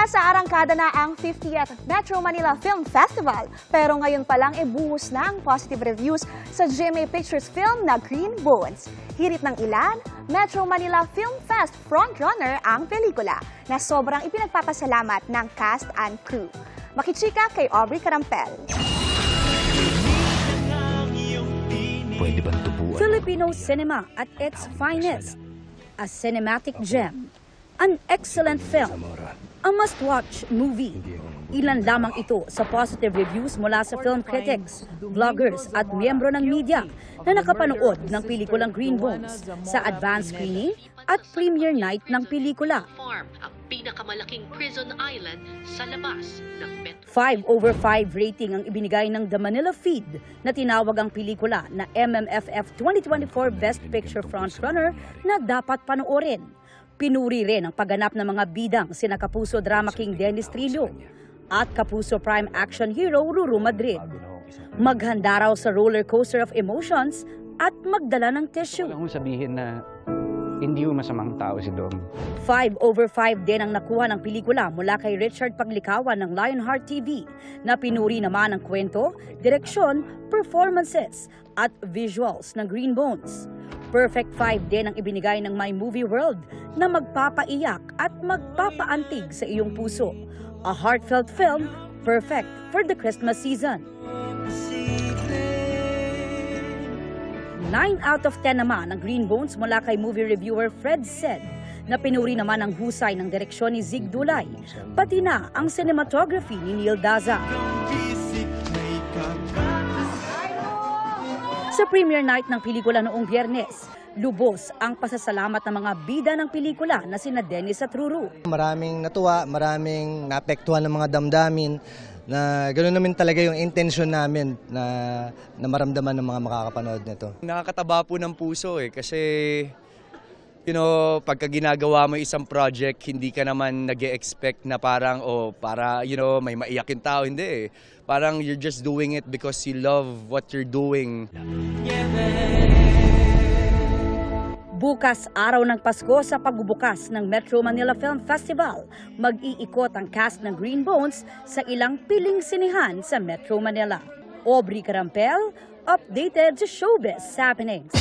Nasa arangkada na ang 50th Metro Manila Film Festival. Pero ngayon pa lang buhos na ang positive reviews sa GMA Pictures film na Green Bones. Hirit ng ilan, Metro Manila Film Fest frontrunner ang pelikula na sobrang ipinagpapasalamat ng cast and crew. Makichika kay Aubrey Carampel. Filipino cinema at its finest. A cinematic gem. An excellent film. A must-watch movie. Ilan lamang ito sa positive reviews mula sa film critics, vloggers at miyembro ng media na nakapanood ng pelikulang Green Bones sa advance screening at premiere night ng pelikula. Ang pinakamalaking prison island sa labas ng Metro. 5/5 rating ang ibinigay ng The Manila Feed na tinawag ang pelikula na MMFF 2024 Best Picture Frontrunner na dapat panoorin. Pinuri rin ang pagganap ng mga bidang sina Kapuso Drama King Dennis Trillo at Kapuso Prime Action Hero Ruru Madrid. Maghanda raw sa roller coaster of emotions at magdala ng tissue. Wala kong sabihin na hindi mo masamang tao si Dom. 5/5 din ang nakuha ng pelikula mula kay Richard Paglikawan ng Lionheart TV na pinuri naman ang kwento, direksyon, performances at visuals ng Green Bones. Perfect 5 din ang ibinigay ng My Movie World na magpapaiyak at magpapaantig sa iyong puso. A heartfelt film, perfect for the Christmas season. 9 out of 10 naman ang Green Bones mula kay movie reviewer Fred Said na pinuri naman ang husay ng direksyon ni Zig Dulay, pati na ang cinematography ni Neil Daza. Sa premiere night ng pelikula noong Biyernes, lubos ang pasasalamat ng mga bida ng pelikula na sina Dennis at Ruru. Maraming natuwa, maraming naapektuhan ng mga damdamin na ganoon naman talaga yung intention namin na maramdaman ng mga makakapanood nito. Nakakataba po ng puso kasi pagka ginagawa mo isang project, hindi ka naman nag-e-expect na parang may maiyakin tao, hindi eh. Parang you're just doing it because you love what you're doing. Bukas, araw ng Pasko sa pagbubukas ng Metro Manila Film Festival, mag-iikot ang cast ng Green Bones sa ilang piling sinihan sa Metro Manila. Aubrey Carampel, updated sa showbiz happenings.